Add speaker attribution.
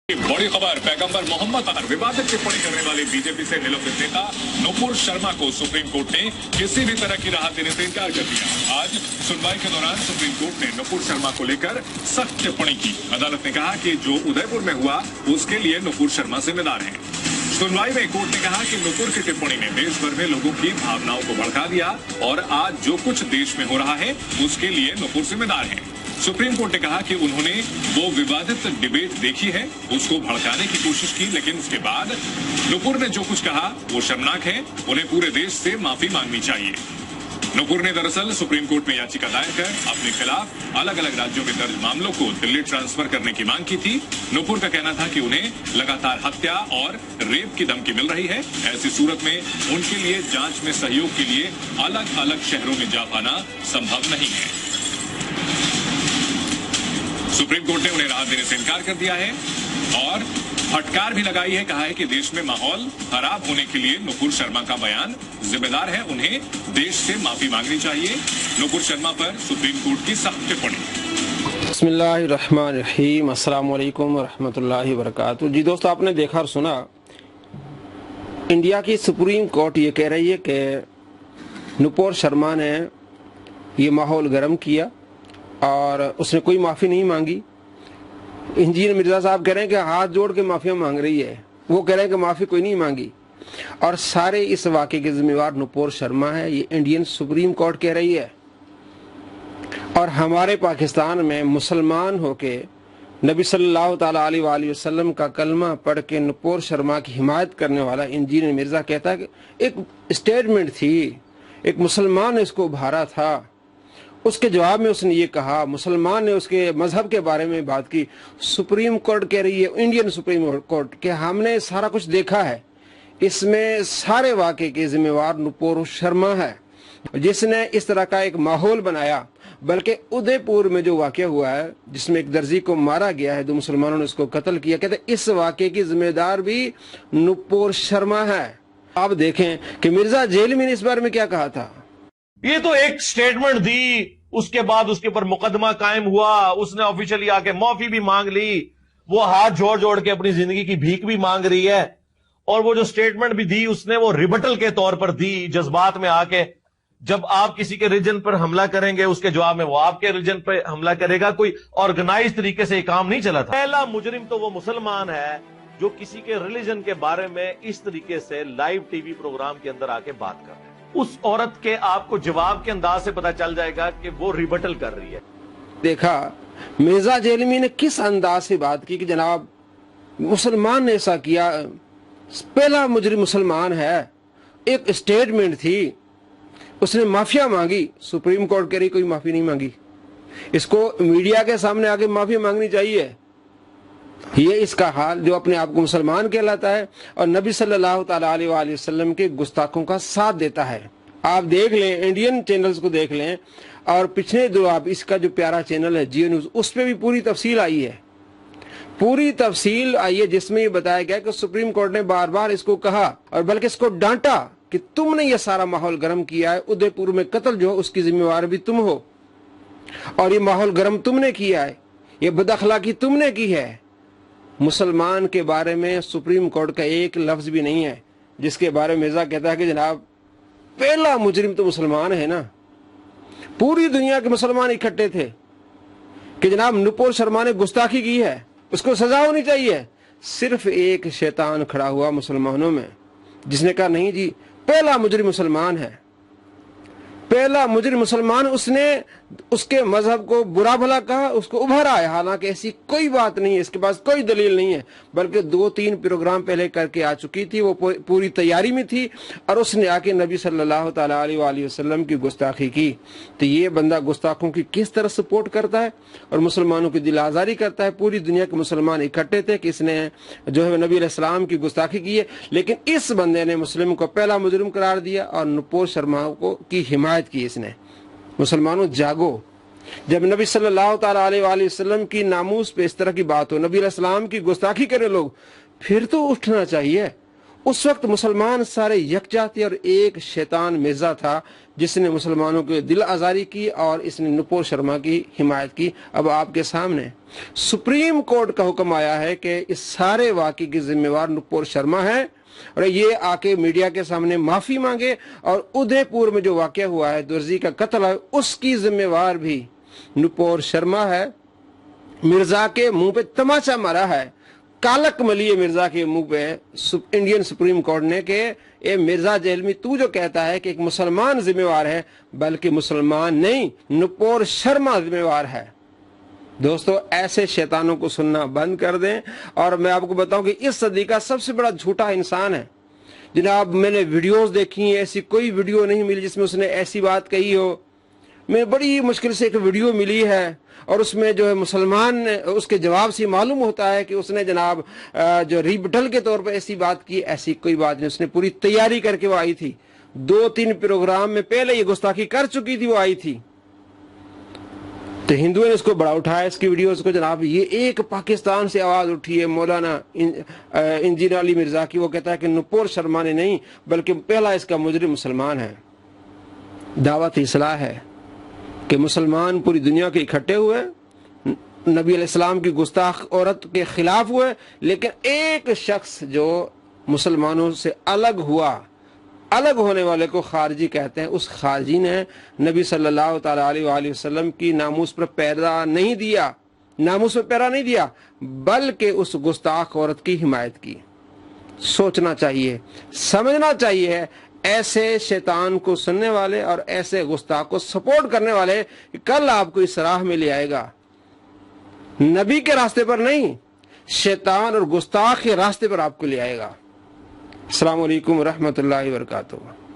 Speaker 1: बड़ी खबर, पैगंबर मोहम्मद पर विवादित टिप्पणी करने वाले बीजेपी से निलंबित नेता नुपुर शर्मा को सुप्रीम कोर्ट ने किसी भी तरह की राहत देने से इनकार कर दिया। आज सुनवाई के दौरान सुप्रीम कोर्ट ने नुपुर शर्मा को लेकर सख्त टिप्पणी की। अदालत ने कहा कि जो उदयपुर में हुआ उसके लिए नुपुर शर्मा जिम्मेदार हैं। सुनवाई में कोर्ट ने कहा कि नुपुर की टिप्पणी ने देश भर में लोगों की भावनाओं को भड़का दिया और आज जो कुछ देश में हो रहा है उसके लिए नुपुर जिम्मेदार हैं। सुप्रीम कोर्ट ने कहा कि उन्होंने वो विवादित डिबेट देखी है, उसको भड़काने की कोशिश की, लेकिन उसके बाद नुपुर ने जो कुछ कहा वो शर्मनाक है, उन्हें पूरे देश से माफी मांगनी चाहिए। नुपुर ने दरअसल सुप्रीम कोर्ट में याचिका दायर कर अपने खिलाफ अलग अलग राज्यों में दर्ज मामलों को दिल्ली ट्रांसफर करने की मांग की थी। नुपुर का कहना था कि उन्हें लगातार हत्या और रेप की धमकी मिल रही है। ऐसी सूरत में उनके लिए जांच में सहयोग के लिए अलग अलग शहरों में जा पाना संभव नहीं है। सुप्रीम कोर्ट ने उन्हें राहत देने से इनकार कर दिया है और फटकार भी लगाई है। कहा है कि देश में माहौल खराब होने के लिए नुपुर शर्मा का बयान जिम्मेदार है, उन्हें देश से माफी मांगनी चाहिए। नुपुर शर्मा पर सुप्रीम कोर्ट की सख्त टिप्पणी।
Speaker 2: बिस्मिल्लाहिर्रहमानिर्रहीम, अस्सलाम वालेकुम वरहमतुल्लाहि वबरकातुहू। जी दोस्तों, आपने देखा और सुना, इंडिया की सुप्रीम कोर्ट ये कह रही है कि नुपुर शर्मा ने ये माहौल गर्म किया और उसने कोई माफ़ी नहीं मांगी। इंजीनियर मिर्जा साहब कह रहे हैं कि हाथ जोड़ के माफ़िया मांग रही है, वो कह रहे हैं कि माफ़ी कोई नहीं मांगी और सारे इस वाक़े के जिम्मेवार नुपुर शर्मा है, ये इंडियन सुप्रीम कोर्ट कह रही है। और हमारे पाकिस्तान में मुसलमान होके नबी सल्लल्लाहु तआला अलैहि वसल्लम का कलमा पढ़ के नुपुर शर्मा की हिमायत करने वाला इंजीनियर मिर्जा कहता है कि एक स्टेटमेंट थी, एक मुसलमान ने इसको उभारा था, उसके जवाब में उसने ये कहा, मुसलमान ने उसके मजहब के बारे में बात की। सुप्रीम कोर्ट कह रही है, इंडियन सुप्रीम कोर्ट, कि हमने सारा कुछ देखा है, इसमें सारे वाक़े के जिम्मेवार नुपुर शर्मा है जिसने इस तरह का एक माहौल बनाया। बल्कि उदयपुर में जो वाक़या हुआ है जिसमें एक दर्जी को मारा गया है, दो मुसलमानों ने उसको कत्ल किया, कहते इस वाक़े की जिम्मेदार भी नुपुर शर्मा है। आप देखें कि मिर्जा जेलमी ने इस बारे में क्या कहा था।
Speaker 3: ये तो एक स्टेटमेंट दी, उसके बाद उसके ऊपर मुकदमा कायम हुआ, उसने ऑफिशियली आके माफी भी मांग ली, वो हाथ जोड़ जोड़ के अपनी जिंदगी की भीख भी मांग रही है। और वो जो स्टेटमेंट भी दी उसने वो रिबटल के तौर पर दी, जज्बात में आके। जब आप किसी के रीजन पर हमला करेंगे उसके जवाब में वो आपके रीजन पर हमला करेगा। कोई ऑर्गेनाइज तरीके से काम नहीं चला था। पहला मुजरिम तो वो मुसलमान है जो किसी के रिलीजन के बारे में इस तरीके से लाइव टीवी प्रोग्राम के अंदर आके बात कर रहे हैं। उस औरत के आपको जवाब के अंदाज से पता चल जाएगा कि वो रिबटल कर रही है।
Speaker 2: देखा मिर्जा जेलमी ने किस अंदाज से बात की कि जनाब मुसलमान ने ऐसा किया, पहला मुजरिम मुसलमान है, एक स्टेटमेंट थी, उसने माफिया मांगी। सुप्रीम कोर्ट कह रही कोई माफी नहीं मांगी, इसको मीडिया के सामने आके माफी मांगनी चाहिए। ये इसका हाल जो अपने आप को मुसलमान कहलाता है और नबी सल्लल्लाहु तआला अलैहि वसल्लम के गुस्ताखों का साथ देता है। आप देख लें, इंडियन चैनल्स को देख लें और पिछले दो आप इसका जो प्यारा चैनल है जियो न्यूज, उस पर भी पूरी तफसील आई है, पूरी तफसील आई है जिसमें ये बताया गया कि सुप्रीम कोर्ट ने बार बार इसको कहा और बल्कि इसको डांटा कि तुमने ये सारा माहौल गर्म किया है, उदयपुर में कत्ल जो उसकी जिम्मेवार भी तुम हो और ये माहौल गर्म तुमने किया है, ये बदअखलाकी तुमने की है। मुसलमान के बारे में सुप्रीम कोर्ट का एक लफ्ज भी नहीं है जिसके बारे में मिर्जा कहता है कि जनाब पहला मुजरिम तो मुसलमान है ना। पूरी दुनिया के मुसलमान इकट्ठे थे कि जनाब नुपुर शर्मा ने गुस्ताखी की है, उसको सजा होनी चाहिए। सिर्फ एक शैतान खड़ा हुआ मुसलमानों में जिसने कहा नहीं जी, पहला मुजरिम मुसलमान है, पहला मुजरिम मुसलमान, उसने उसके मजहब को बुरा भला कहा, उसको उभारा है। हालांकि ऐसी कोई बात नहीं है, इसके पास कोई दलील नहीं है, बल्कि 2-3 प्रोग्राम पहले करके आ चुकी थी, वो पूरी तैयारी में थी और उसने आके नबी सल्लल्लाहु तआला अलैहि वसल्लम की गुस्ताखी की। तो ये बंदा गुस्ताखों की किस तरह सपोर्ट करता है और मुसलमानों की दिल आज़ारी करता है। पूरी दुनिया के मुसलमान इकट्ठे थे कि इसने जो है नबी अलैहिस्सलाम की गुस्ताखी की है, लेकिन इस बंदे ने मुस्लिम को पहला मुजरिम करार दिया और नुपुर शर्मा को की हिमायत की इसने। मुसलमानों जागो, जब नबी सल्लल्लाहु तआला अलैहि वसल्लम की नामूस पे इस तरह की बात हो, नबी अलैहिस्सलाम की गुस्ताखी करे लोग, फिर तो उठना चाहिए, उस वक्त मुसलमान सारे यकजा थे और एक शैतान मिर्जा था जिसने मुसलमानों को दिल आज़ारी की और इसने नुपुर शर्मा की हिमायत की। अब आपके सामने सुप्रीम कोर्ट का हुक्म आया है कि इस सारे वाक़े की जिम्मेवार नुपुर शर्मा है और ये आके मीडिया के सामने माफ़ी मांगे और उदयपुर में जो वाक़या हुआ है, दुर्जी का कत्ल है, उसकी जिम्मेवार भी नुपुर शर्मा है। मिर्जा के मुंह पे तमाचा मारा है, कालक मलिए मिर्जा के मुंह पे इंडियन सुप्रीम कोर्ट ने कि ए मिर्जा जेलमी, तू जो कहता है कि एक मुसलमान जिम्मेवार है, बल्कि मुसलमान नहीं, नुपुर शर्मा जिम्मेवार है। दोस्तों, ऐसे शैतानों को सुनना बंद कर दें। और मैं आपको बताऊं कि इस सदी का सबसे बड़ा झूठा इंसान है जनाब। मैंने वीडियोस देखी, ऐसी कोई वीडियो नहीं मिली जिसमें उसने ऐसी बात कही हो। मैं बड़ी मुश्किल से एक वीडियो मिली है और उसमें जो है मुसलमान, उसके जवाब से मालूम होता है कि उसने जनाब जो रिबटल के तौर पर ऐसी बात की। ऐसी कोई बात नहीं, उसने पूरी तैयारी करके वो आई थी। 2-3 प्रोग्राम में पहले ये गुस्ताखी कर चुकी थी, वो आई थी। तो हिंदुओं ने इसको बड़ा उठाया, इसकी वीडियोस को जनाब। ये एक पाकिस्तान से आवाज उठी है मौलाना इंजीनियर अली मिर्जा की। वो कहता है कि नुपुर शर्मा ने नहीं, बल्कि पहला इसका मुजरिम मुसलमान है। दावत इस्लाह है कि मुसलमान पूरी दुनिया के इकट्ठे हुए, नबी अलैहिस्सलाम की गुस्ताख औरत के खिलाफ हुए, लेकिन एक शख्स जो मुसलमानों से अलग हुआ, अलग होने वाले को खारजी कहते हैं, उस खारजी ने नबी सल्लल्लाहु अलैहि वसल्लम की नामूस पर पैरा नहीं दिया, नामूस पर पैरा नहीं दिया, बल्कि उस गुस्ताख औरत की हिमायत की। सोचना चाहिए, समझना चाहिए। ऐसे शैतान को सुनने वाले और ऐसे गुस्ताख को सपोर्ट करने वाले कल आपको इस राह में ले आएगा, नबी के रास्ते पर नहीं, शैतान और गुस्ताख के रास्ते पर आपको ले आएगा। अस्सलाम वालेकुम रहमतुल्लाहि व बरकातुहू।